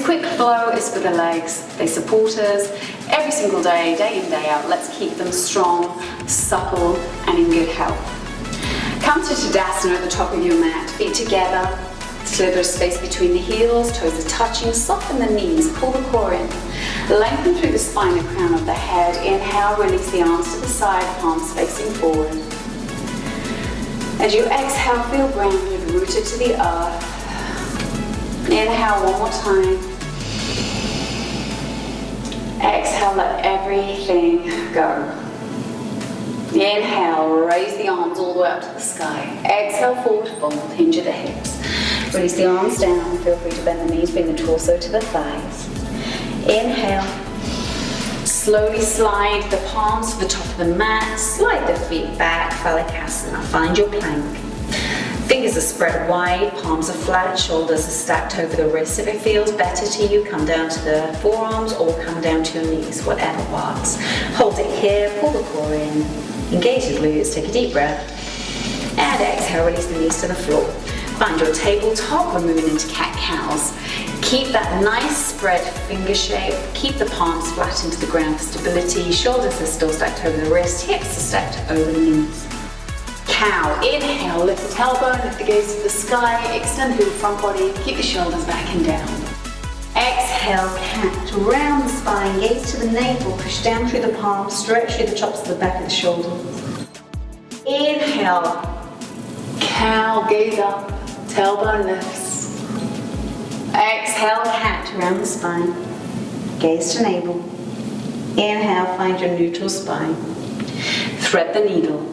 quick flow is for the legs. They support us every single day, day in, day out. Let's keep them strong, supple, and in good health. Come to Tadasana at the top of your mat, feet together, slither space between the heels, toes are touching, soften the knees, pull the core in. Lengthen through the spine and crown of the head. Inhale, release the arms to the side, palms facing forward. As you exhale, feel grounded, rooted to the earth. Inhale one more time. Exhale, let everything go. Inhale, raise the arms all the way up to the sky. Exhale, forward fold, hinge at the hips. Release the arms down, feel free to bend the knees, bring the torso to the thighs. Inhale, slowly slide the palms to the top of the mat, slide the feet back, Phalikasana, find your plank. Fingers are spread wide, palms are flat, shoulders are stacked over the wrists. If it feels better to you, come down to the forearms or come down to your knees, whatever works. Hold it here, pull the core in, engage the glutes, take a deep breath, and exhale, release the knees to the floor. Find your tabletop, we're moving into cat-cows. Keep that nice spread finger shape, keep the palms flat into the ground for stability, shoulders are still stacked over the wrist, hips are stacked over the knees. Cow, inhale, lift the tailbone, lift the gaze to the sky, extend through the front body, keep the shoulders back and down. Exhale, cat, round the spine, gaze to the navel, push down through the palms, stretch through the tops of the back of the shoulders. Inhale, cow, gaze up, tailbone lifts. Exhale, cat, round the spine, gaze to navel. Inhale, find your neutral spine. Thread the needle.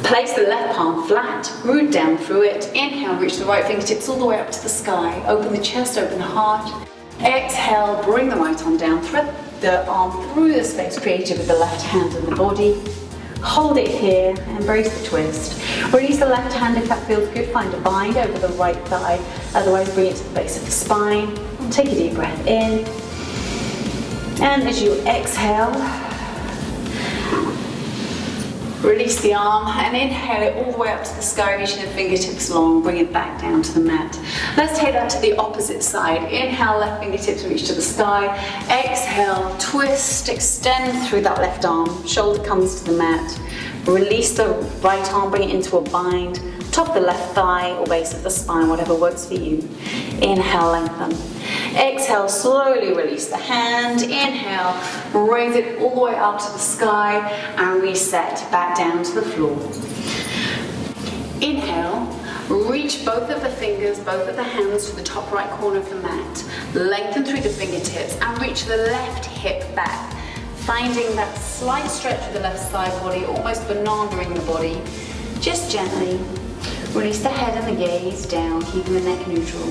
Place the left palm flat, root down through it. Inhale, reach the right fingertips all the way up to the sky. Open the chest, open the heart. Exhale, bring the right arm down. Thread the arm through the space created with the left hand and the body. Hold it here, embrace the twist. Release the left hand if that feels good. Find a bind over the right thigh. Otherwise, bring it to the base of the spine. Take a deep breath in. And as you exhale, release the arm and inhale it all the way up to the sky, reaching the fingertips long, bring it back down to the mat. Let's take that to the opposite side. Inhale, left fingertips reach to the sky. Exhale, twist, extend through that left arm. Shoulder comes to the mat. Release the right arm, bring it into a bind. Top of the left thigh or base of the spine, whatever works for you. Inhale, lengthen. Exhale, slowly release the hand. Inhale, raise it all the way up to the sky and reset back down to the floor. Inhale, reach both of the fingers, both of the hands to the top right corner of the mat. Lengthen through the fingertips and reach the left hip back. Finding that slight stretch of the left side body, almost banana-ing the body. Just gently release the head and the gaze down, keeping the neck neutral.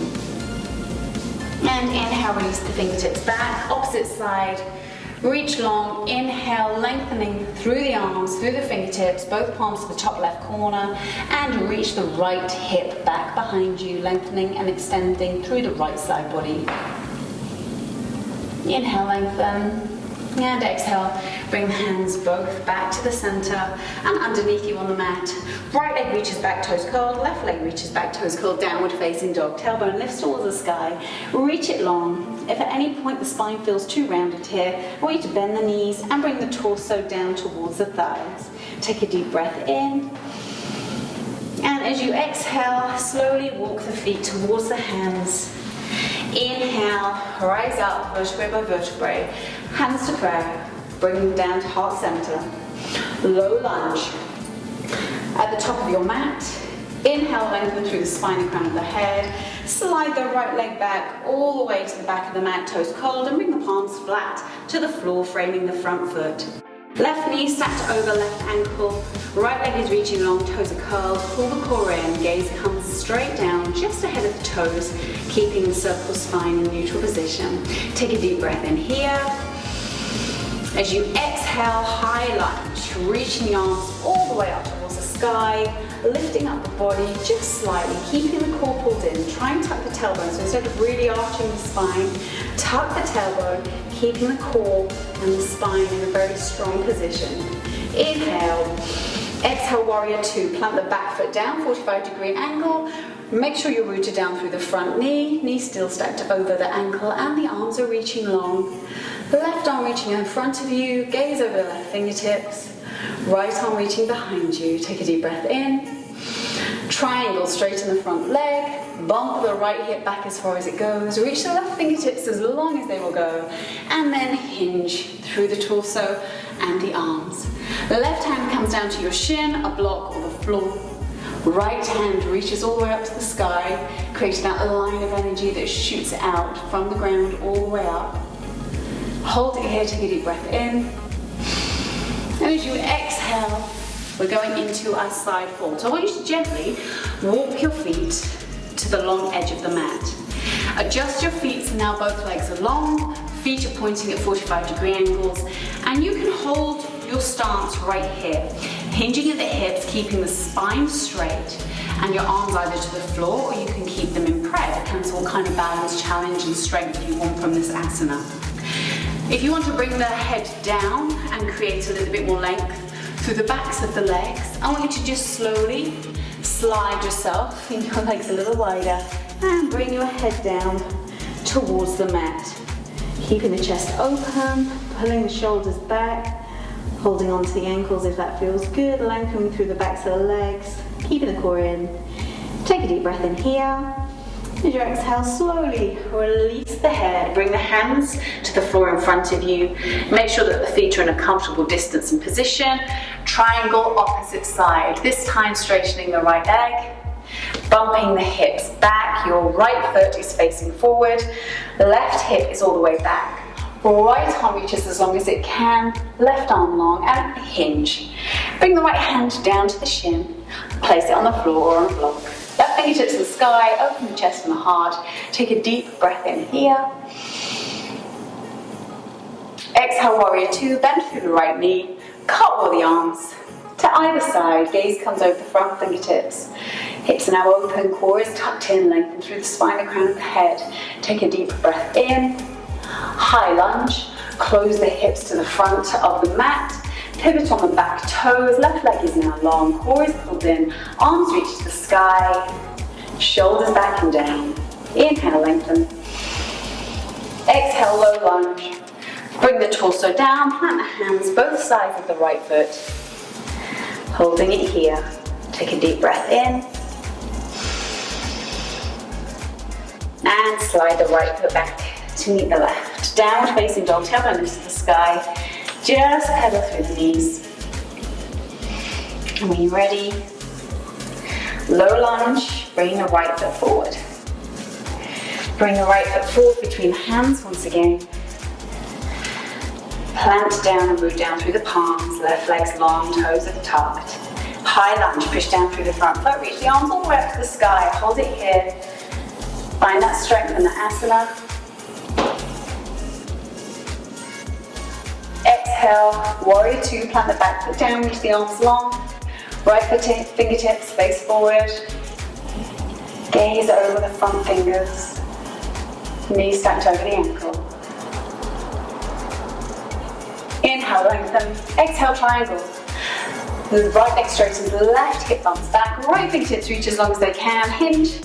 And inhale, release the fingertips back, opposite side. Reach long, inhale, lengthening through the arms, through the fingertips, both palms to the top left corner, and reach the right hip back behind you, lengthening and extending through the right side body. Inhale, lengthen. And exhale, bring the hands both back to the center and underneath you on the mat. Right leg reaches back, toes curled. Left leg reaches back, toes curled, downward facing dog. Tailbone lifts towards the sky. Reach it long. If at any point the spine feels too rounded here, I want you to bend the knees and bring the torso down towards the thighs. Take a deep breath in. And as you exhale, slowly walk the feet towards the hands. Inhale, rise up, vertebrae by vertebrae, hands to prayer, bring them down to heart center. Low lunge. At the top of your mat, inhale, lengthen through the spine and crown of the head. Slide the right leg back all the way to the back of the mat, toes curled, and bring the palms flat to the floor, framing the front foot. Left knee stacked over left ankle, right leg is reaching long, toes are curled, pull the core in, gaze comes straight down, just ahead of the toes, keeping the cervical spine in neutral position. Take a deep breath in here. As you exhale, high lunge, reaching the arms all the way up towards the sky, lifting up the body just slightly, keeping the core pulled in. Try and tuck the tailbone, so instead of really arching the spine, tuck the tailbone, keeping the core and the spine in a very strong position. Inhale, Exhale, warrior two. Plant the back foot down, 45-degree angle. Make sure you're rooted down through the front knee. Knee still stacked over the ankle and the arms are reaching long. The left arm reaching in front of you. Gaze over the left fingertips. Right arm reaching behind you. Take a deep breath in. Triangle, straighten the front leg. Bump the right hip back as far as it goes. Reach the left fingertips as long as they will go. And then hinge through the torso and the arms. The left hand comes down to your shin, a block or the floor. Right hand reaches all the way up to the sky, creating that line of energy that shoots out from the ground all the way up. Hold it here, take a deep breath in. And as you exhale, we're going into our side fold. So I want you to gently walk your feet to the long edge of the mat. Adjust your feet so now both legs are long, feet are pointing at 45-degree angles, and you can hold your stance right here, hinging at the hips, keeping the spine straight, and your arms either to the floor or you can keep them in prayer. Depends what kind of balance, challenge, and strength you want from this asana. If you want to bring the head down and create a little bit more length through the backs of the legs, I want you to just slowly slide yourself in your legs a little wider and bring your head down towards the mat. Keeping the chest open, pulling the shoulders back, holding on to the ankles if that feels good, lengthening through the backs of the legs, keeping the core in. Take a deep breath in here. As you exhale, slowly release the head, bring the hands to the floor in front of you. Make sure that the feet are in a comfortable distance and position. Triangle opposite side, this time straightening the right leg, bumping the hips back. Your right foot is facing forward, left hip is all the way back. Right arm reaches as long as it can, left arm long, and hinge. Bring the right hand down to the shin, place it on the floor or on a block. Left fingertips to the sky, open the chest and the heart. Take a deep breath in here. Exhale, warrior two, bend through the right knee, cartwheel the arms to either side. Gaze comes over the front fingertips. Hips are now open, core is tucked in, lengthen through the spine, the crown of the head. Take a deep breath in. High lunge, close the hips to the front of the mat. Pivot on the back toes, left leg is now long, core is pulled in, arms reach to the sky, shoulders back and down. Inhale, lengthen. Exhale, low lunge. Bring the torso down, plant the hands both sides of the right foot. Holding it here. Take a deep breath in. And slide the right foot back to meet the left. Downward facing dog, tailbone lifts to the sky. Just pedal through the knees. And when you're ready, low lunge, bring the right foot forward. Bring the right foot forward between the hands once again. Plant down and root down through the palms, left leg's long, toes are tucked. High lunge, push down through the front foot, reach the arms all the way up to the sky, hold it here. Find that strength in the asana. Exhale, warrior two, plant the back foot down, reach the arms long. Right foot fingertips face forward. Gaze over the front fingers. Knees stacked over the ankle. Inhale, lengthen. Exhale, triangle. The right leg straightens, the left hip bumps back. Right fingertips reach as long as they can. Hinge.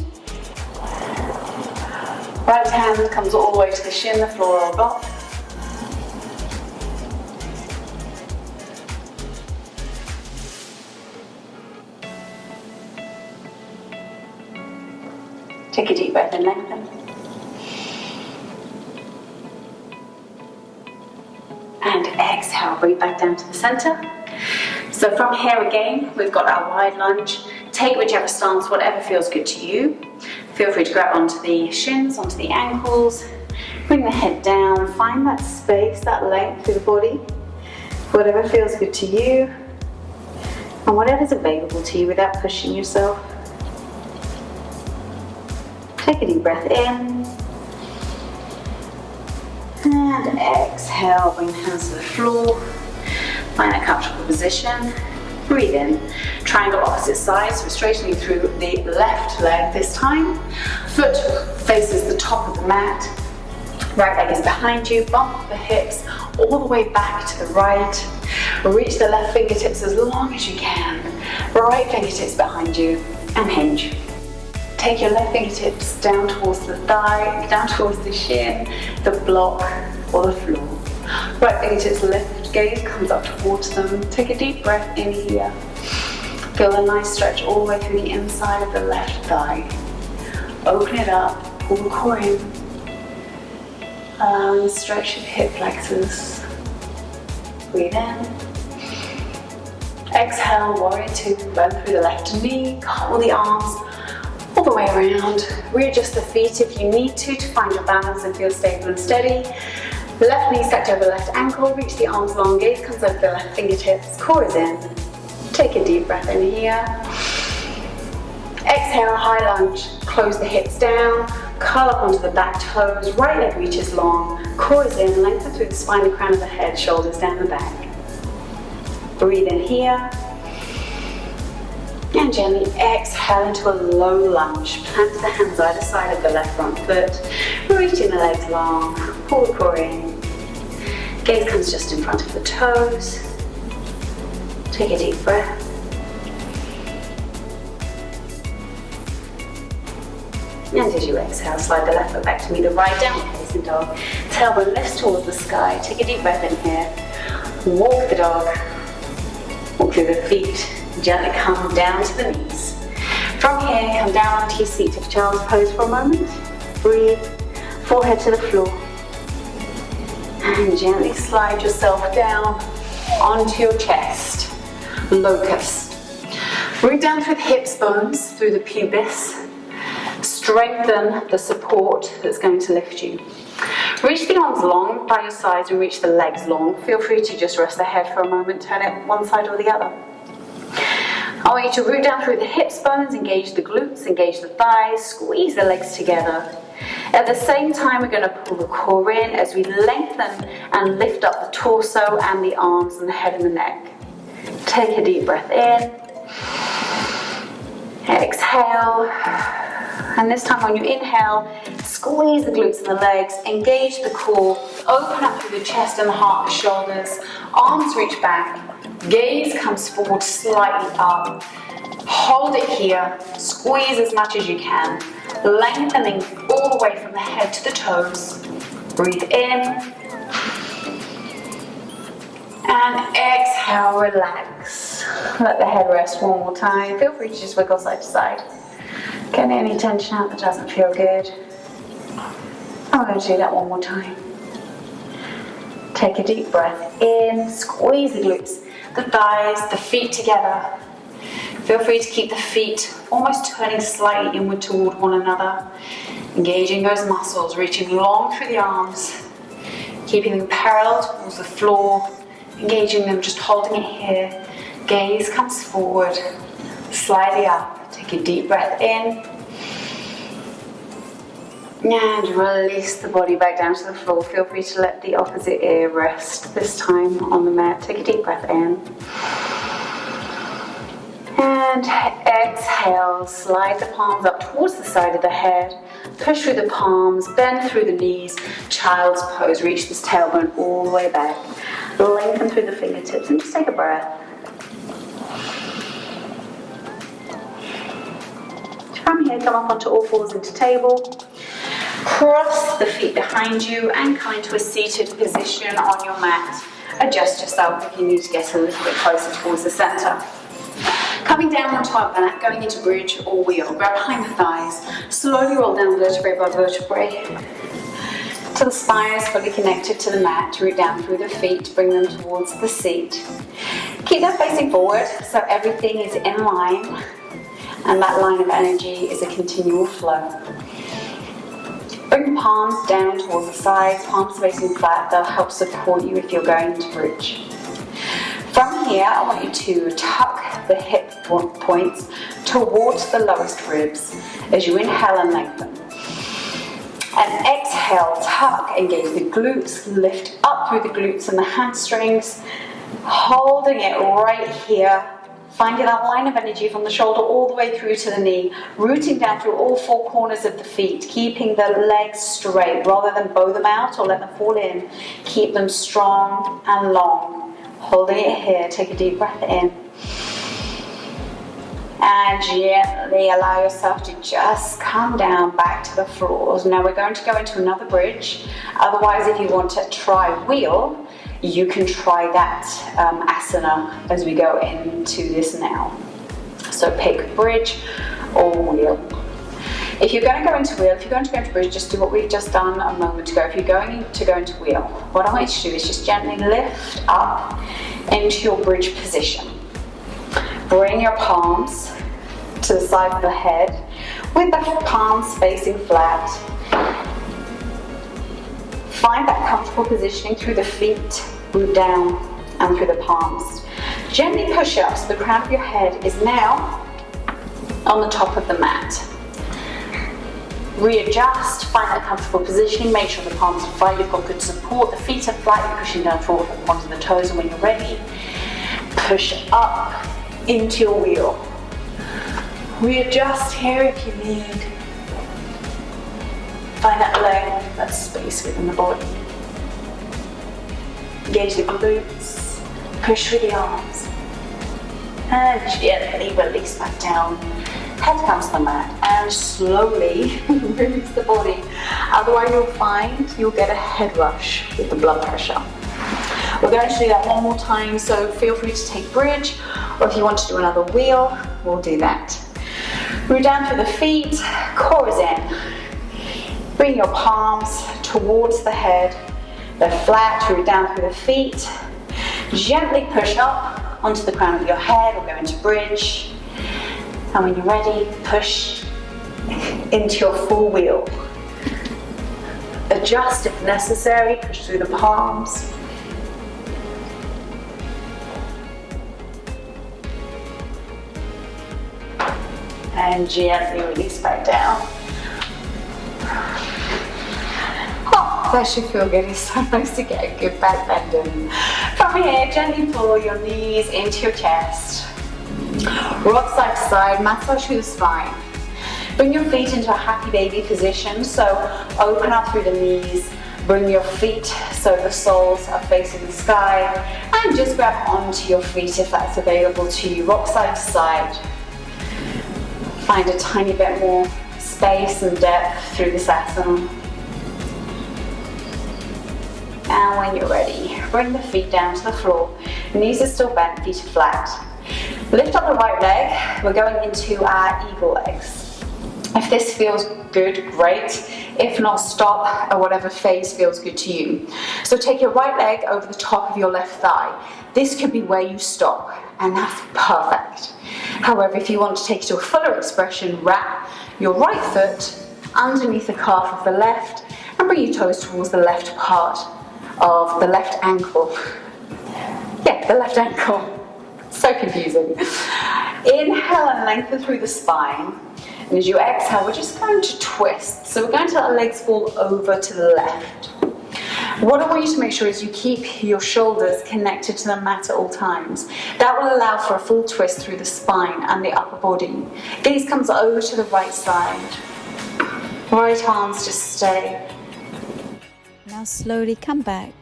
Right hand comes all the way to the shin, the floor or block. Take a deep breath and lengthen. And exhale, breathe back down to the center. So from here again, we've got our wide lunge. Take whichever stance, whatever feels good to you. Feel free to grab onto the shins, onto the ankles. Bring the head down, find that space, that length through the body. Whatever feels good to you. And whatever's available to you without pushing yourself. Take a deep breath in. And exhale, bring the hands to the floor. Find a comfortable position. Breathe in. Triangle opposite sides, so straightening through the left leg this time. Foot faces the top of the mat. Right leg is behind you. Bump the hips all the way back to the right. Reach the left fingertips as long as you can. Right fingertips behind you and hinge. Take your left fingertips down towards the thigh, down towards the shin, the block or the floor. Right fingertips lift, gaze comes up towards them. Take a deep breath in here. Feel a nice stretch all the way through the inside of the left thigh. Open it up, pull the core in. Allowing the stretch of hip flexors. Breathe in. Exhale, warrior two, burn through the left knee, curl the arms all the way around. Readjust the feet if you need to find your balance and feel stable and steady. Left knee stacked over left ankle, reach the arms long, gaze comes over the left fingertips, core is in. Take a deep breath in here. Exhale, high lunge, close the hips down, curl up onto the back toes, right leg reaches long, core is in, lengthen through the spine, the crown of the head, shoulders down the back. Breathe in here. And gently exhale into a low lunge. Plant the hands either side of the left front foot, reaching the legs long, pull the core in. Gaze comes just in front of the toes. Take a deep breath. And as you exhale, slide the left foot back to meet the right, downward facing dog. Tailbone lifts towards the sky. Take a deep breath in here. Walk the dog. Walk through the feet. Gently come down to the knees. From here, come down onto your seat of child's pose for a moment. Breathe. Forehead to the floor. And gently slide yourself down onto your chest. Locust. Root down through the hips, bones, through the pubis. Strengthen the support that's going to lift you. Reach the arms long by your sides and reach the legs long. Feel free to just rest the head for a moment, turn it one side or the other. I want you to root down through the hips, bones, engage the glutes, engage the thighs, squeeze the legs together. At the same time, we're going to pull the core in as we lengthen and lift up the torso and the arms and the head and the neck. Take a deep breath in. Exhale. And this time when you inhale, squeeze the glutes and the legs, engage the core, open up through the chest and the heart, the shoulders, arms reach back, gaze comes forward slightly up, hold it here, squeeze as much as you can, lengthening all the way from the head to the toes. Breathe in, and exhale, relax. Let the head rest one more time. Feel free to just wiggle side to side. Get any tension out that doesn't feel good. I'm going to do that one more time. Take a deep breath in, squeeze the glutes, the thighs, the feet together. Feel free to keep the feet almost turning slightly inward toward one another. Engaging those muscles, reaching long through the arms, keeping them parallel towards the floor, engaging them, just holding it here. Gaze comes forward, slightly up. Take a deep breath in. And release the body back down to the floor. Feel free to let the opposite ear rest, this time on the mat. Take a deep breath in. And exhale, slide the palms up towards the side of the head. Push through the palms, bend through the knees. Child's pose, reach this tailbone all the way back. Lengthen through the fingertips and just take a breath. From here, come up onto all fours into table. Cross the feet behind you and come into a seated position on your mat. Adjust yourself if you need to get a little bit closer towards the center. Coming down onto our mat, going into bridge or wheel. Grab behind the thighs. Slowly roll down vertebrae by vertebrae till the spine is fully connected to the mat. Root down through the feet, bring them towards the seat. Keep that facing forward so everything is in line. And that line of energy is a continual flow. Bring the palms down towards the sides, palms facing flat. They'll help support you if you're going to bridge. From here, I want you to tuck the hip points towards the lowest ribs as you inhale and lengthen. And exhale, tuck, engage the glutes, lift up through the glutes and the hamstrings, holding it right here. Finding that line of energy from the shoulder all the way through to the knee, rooting down through all four corners of the feet, keeping the legs straight rather than bow them out or let them fall in. Keep them strong and long. Holding it here, take a deep breath in. And gently allow yourself to just come down back to the floor. Now we're going to go into another bridge. Otherwise, if you want to try wheel, you can try that asana as we go into this now. So pick bridge or wheel. If you're going to go into wheel, if you're going to go into bridge, just do what we've just done a moment ago. If you're going to go into wheel, what I want you to do is just gently lift up into your bridge position. Bring your palms to the side of the head with the palms facing flat. Find that comfortable positioning through the feet, root down, and through the palms. Gently push up so the crown of your head is now on the top of the mat. Readjust, find that comfortable positioning, make sure the palms are flat, you've got good support, the feet are flat, you're pushing down toward the points of the toes, and when you're ready, push up into your wheel. Readjust here if you need. Find that length, that space within the body. Engage the glutes, push through the arms, and gently release back down. Head comes to the mat and slowly release the body. Otherwise you'll find you'll get a head rush with the blood pressure. We're going to do that one more time, so feel free to take bridge, or if you want to do another wheel, we'll do that. Root down through the feet, core is in. Bring your palms towards the head, they're flat, root down through the feet. Gently push up onto the crown of your head, or go into bridge. And when you're ready, push into your full wheel. Adjust if necessary, push through the palms. And gently release back down. Oh, that should feel good. It's so nice to get a good back bend in. From here, gently pull your knees into your chest. Rock side to side, massage through the spine. Bring your feet into a happy baby position, so open up through the knees. Bring your feet so the soles are facing the sky, and just grab onto your feet if that's available to you. Rock side to side. Find a tiny bit more space and depth through this asana. And when you're ready, bring the feet down to the floor. Knees are still bent, feet are flat. Lift up the right leg. We're going into our eagle legs. If this feels good, great. If not, stop at whatever phase feels good to you. So take your right leg over the top of your left thigh. This could be where you stop, and that's perfect. However, if you want to take it to a fuller expression, wrap your right foot underneath the calf of the left and bring your toes towards the left part of the left ankle. Yeah, the left ankle. So confusing. Inhale and lengthen through the spine. And as you exhale, we're just going to twist. So we're going to let our legs fall over to the left. What I want you to make sure is you keep your shoulders connected to the mat at all times. That will allow for a full twist through the spine and the upper body. Gaze comes over to the right side. Right arms just stay. Now slowly come back.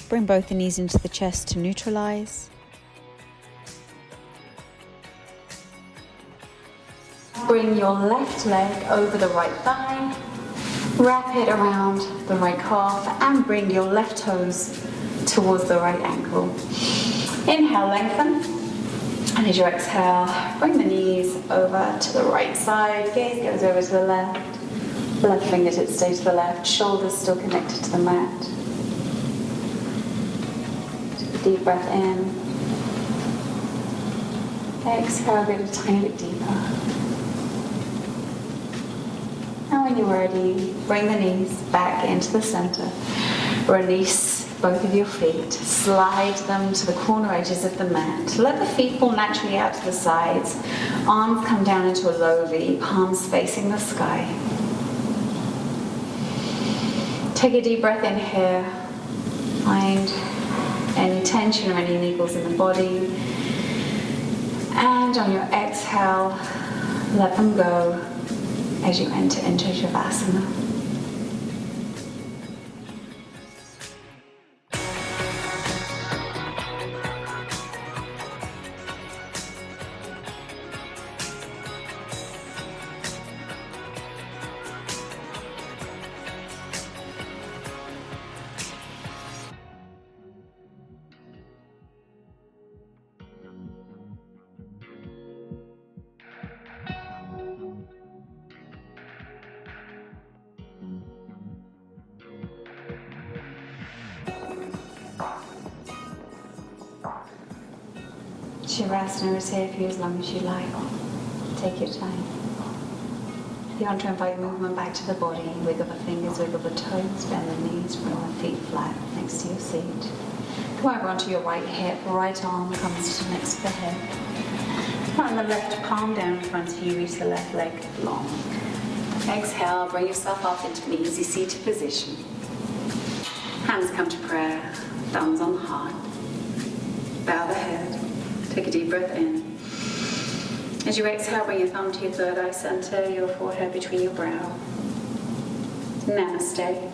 Bring both the knees into the chest to neutralize. Bring your left leg over the right thigh, wrap it around the right calf, and bring your left toes towards the right ankle. Inhale, lengthen, and as you exhale, bring the knees over to the right side, gaze goes over to the left fingertips stay to the left, shoulders still connected to the mat. Take a deep breath in, exhale, go a tiny bit deeper. And when you're ready, bring the knees back into the center. Release both of your feet. Slide them to the corner edges of the mat. Let the feet fall naturally out to the sides. Arms come down into a low V, palms facing the sky. Take a deep breath in here. Find any tension or any niggles in the body. And on your exhale, let them go as you enter into Shavasana. As you rest, and I was here for you as long as you like. Take your time. If you want to invite movement back to the body, wiggle the fingers, wiggle the toes, bend the knees, bring the feet flat next to your seat. Come over onto your right hip, right arm comes to next to the hip. Put the left palm down in front of you, reach the left leg long. Exhale, bring yourself up into an easy seated position. Hands come to prayer, thumbs on the heart. Bow the head. Take a deep breath in. As you exhale, bring your thumb to your third eye center, your forehead between your brow. Namaste.